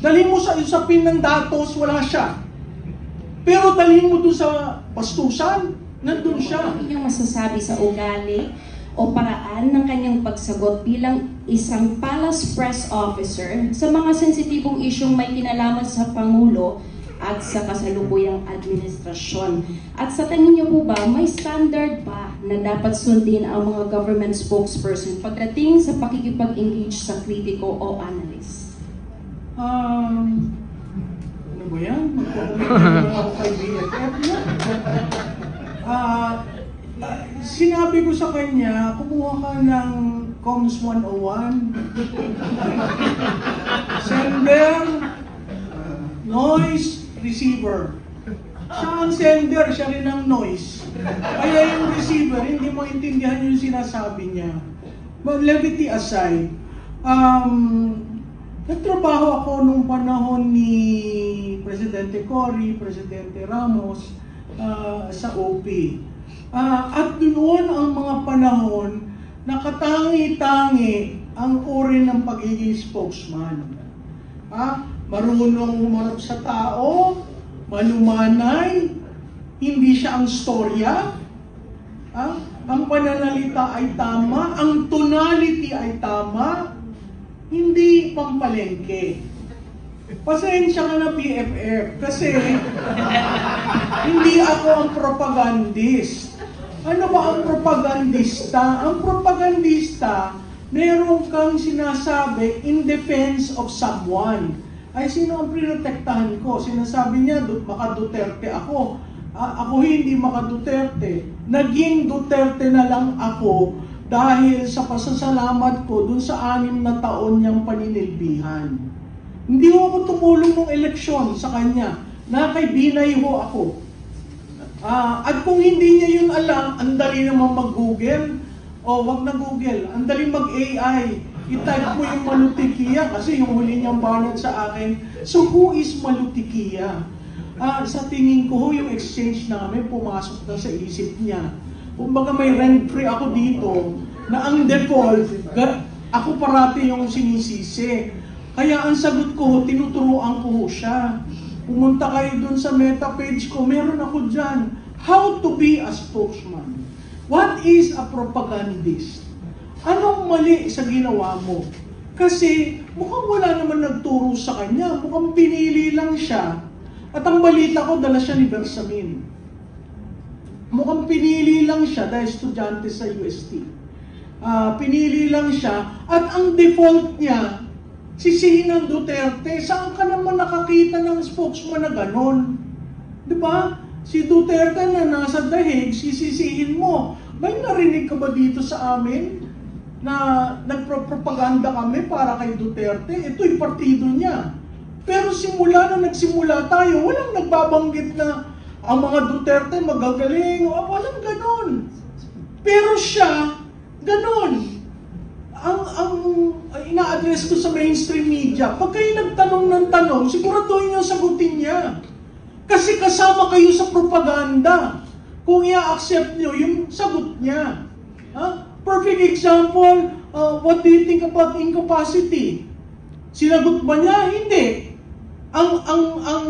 Dalhin mo sa usapin ng datos, wala siya. Pero dalhin mo doon sa bastusan, nandun siya. Ano inyong masasabi sa ugali o paraan ng kanyang pagsagot bilang isang palace press officer sa mga sensitibong isyong may kinalaman sa Pangulo at sa kasalukuyang administrasyon? At sa tingin niyo po ba, may standard ba na dapat sundin ang mga government spokesperson pagdating sa pakikipag-engage sa kritiko o analyst? Ano ba yan? Magpapalagay ako kay BFF yan. Sinabi ko sa kanya, kumuha ka ng Comms 101. Sender, noise, receiver. Siya ang sender, siya rin ang noise. Kaya yung receiver, hindi mo intindihan yung sinasabi niya. But levity aside, nagtrabaho ako nung panahon ni Presidente Cory, Presidente Ramos, sa OP. At doon ang mga panahon na katangi-tangi ang uri ng pagiging spokesman. Marunong humarap sa tao, malumanay, hindi siya ang storya, ang pananalita ay tama, ang tonality ay tama, hindi pampalengke. Pasensya ka na BFF kasi hindi ako ang propagandist. Ano ba ang propagandista? Ang propagandista, meron kang sinasabi in defense of someone. Ay, sino ang prinotektahan ko? Sinasabi niya, maka Duterte ako. Ako hindi maka Duterte. Naging Duterte na lang ako dahil sa pasasalamat ko dun sa 6 na taon niyang paninilbihan. Hindi ako tumulong ng eleksyon sa kanya. Kay Binay ho ako. At kung hindi niya yun alam, ang dali naman mag-Google. Wag na Google. Ang dali mag-AI. I-type mo yung Malutikia kasi yung huli niyang banat sa akin. So who is Malutikia? Sa tingin ko, yung exchange namin pumasok na sa isip niya. Kumbaga may rent-free ako dito na ang default, ako parati yung sinisisi. Kaya ang sagot ko, tinuturuan ko siya. Pumunta kayo dun sa meta page ko, meron ako dyan. How to be a spokesman. What is a propagandist? Anong mali sa ginawa mo? Kasi mukhang wala naman nagturo sa kanya. Mukhang pinili lang siya. At ang balita ko, dala siya ni Bersamin. Mukhang pinili lang siya dahil estudyante sa UST. Pinili lang siya. At ang default niya, sisihin ng Duterte. Saan ka naman nakakita ng spokesman na ganon? Diba? Si Duterte na nasa dahig, sisisihin mo. May narinig ka ba dito sa amin na nagpropaganda kami para kay Duterte? Ito'y partido niya. Pero simula na nagsimula tayo, walang nagbabanggit na ang mga Duterte magagaling. Walang ganon. Pero siya, ganon. Ang ina-address ko sa mainstream media, pag kayo nagtanong ng tanong, siguraduhin niyo sagutin niya. Kasi kasama kayo sa propaganda. Kung i-accept niyo yung sagot niya. Perfect example, what do you think about incapacity? Sinagot ba niya? Hindi. Ang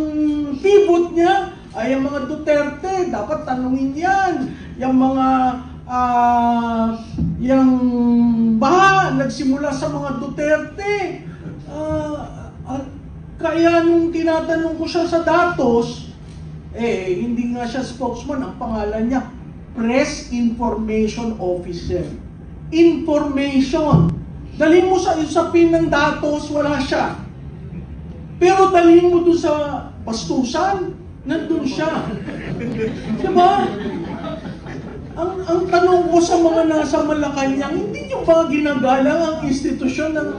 pivot niya ay ang mga Duterte, dapat tanungin yan. Yung mga yung baha, nagsimula sa mga Duterte. Kaya nung tinatanong ko siya sa datos, hindi nga siya spokesman. Ang pangalan niya, Press Information Officer. Information. Dalhin mo sa usapin ng datos, wala siya. Pero dalhin mo doon sa bastusan, nandun siya. Diba? Ang tanong ko sa mga nasa Malacanang, hindi nyo ba ginagalang ang institusyon ng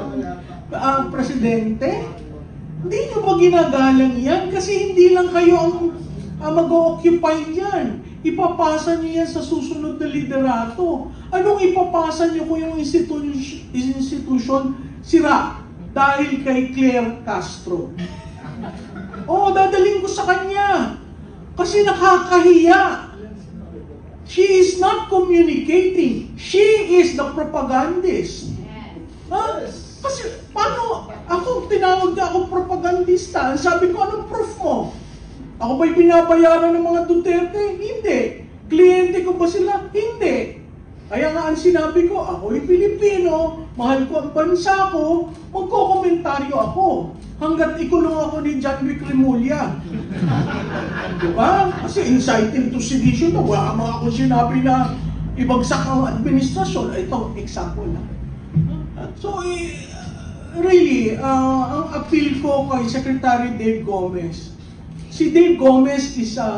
presidente? Hindi nyo ba ginagalang yan? Kasi hindi lang kayo ang mag-occupy yan. Ipapasa nyo yan sa susunod na liderato. Anong ipapasa nyo kung yung institusyon sira? Dahil kay Claire Castro. Dadaling ko sa kanya. Kasi nakakahiya. She is not communicating. She is the propagandist. Kasi paano? Ako, tinawag na ako propagandist. social distance. Sabi ko, anong proof mo? Ako ba'y binabayaran ng mga Duterte? Hindi. Kliyente ko ba sila? Hindi. Kaya nga ang sinabi ko, ako'y Pilipino, mahal ko ang bansa ko, magkokomentaryo ako. Hanggat ikulong ako ni John Wick Remulla. Diba? Kasi inciting to sedition na, wala mga ako sinabi na ibagsak ang administrasyon. Ito, example lang. So, really, ang appeal ko kay Secretary Dave Gomez, si Dave Gomez is a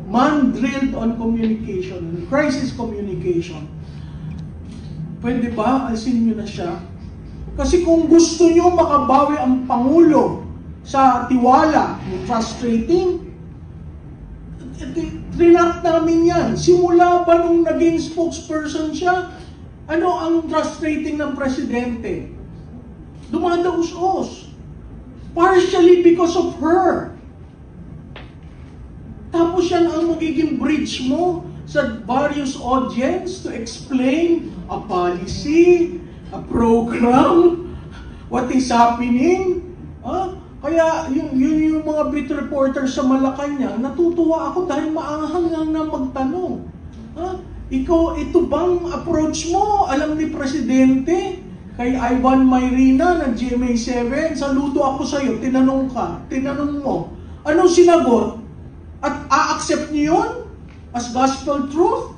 man drilled on communication, crisis communication. Pwede ba alsin nyo na siya? Kasi kung gusto nyo makabawi ang Pangulo sa tiwala, trust rating, trinat namin yan. Simula ba nung naging spokesperson siya, ano ang trust rating ng Presidente? Dumadaos-os. Partially because of her. Tapos yan ang magiging bridge mo sa various audience to explain a policy, a program, what is happening. Kaya yung mga beat reporters sa Malacanang, natutuwa ako dahil maanghang lang na magtanong. Ito bang approach mo? Alam ni Presidente, kay Ivan Mayrina ng GMA7, saludo ako sa'yo, tinanong mo. Anong sinagot? At a-accept niyo yun as gospel truth?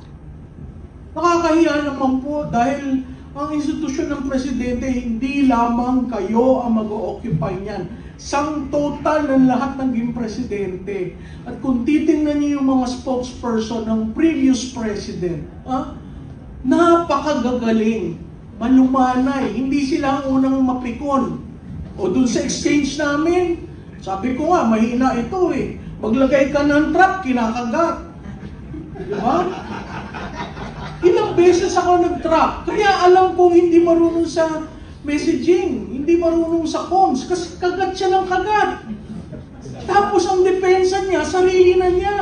Nakakahiya naman po dahil ang institusyon ng Presidente, hindi lamang kayo ang mag-o-occupy niyan. Sang total ng lahat ng naging Presidente. At kung titingnan niyo yung mga spokesperson ng previous President, napakagagaling, malumanay, hindi sila ang unang mapikon. O dun sa exchange namin, sabi ko nga, mahina ito eh. Maglagay ka ng trap, kinakagat. Diba? Ilang beses ako nag-trap. Kaya alam kong hindi marunong sa messaging, hindi marunong sa comms, kasi kagat siya ng kagat. Tapos ang depensa niya, sarili na niya.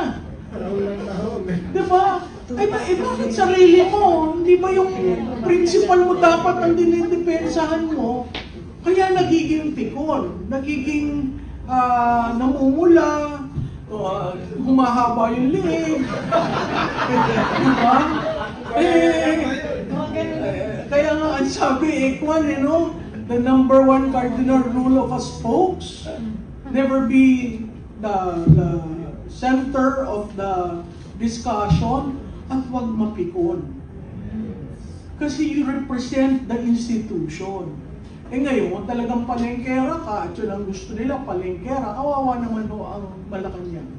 Diba? Bakit sarili mo? Hindi ba yung principal mo dapat ang dinidepensahan mo? Kaya nagiging pikon, nagiging namumula, humahaba yung liig. Diba? Kaya nga ang sabi, Ekwan, the number one cardinal rule of us folks, never be the center of the discussion at wag mapikon. Kasi you represent the institution. Ngayon, talagang palengkera ka, at yun ang gusto nila, palengkera, kawawa naman ho ang Malacanang.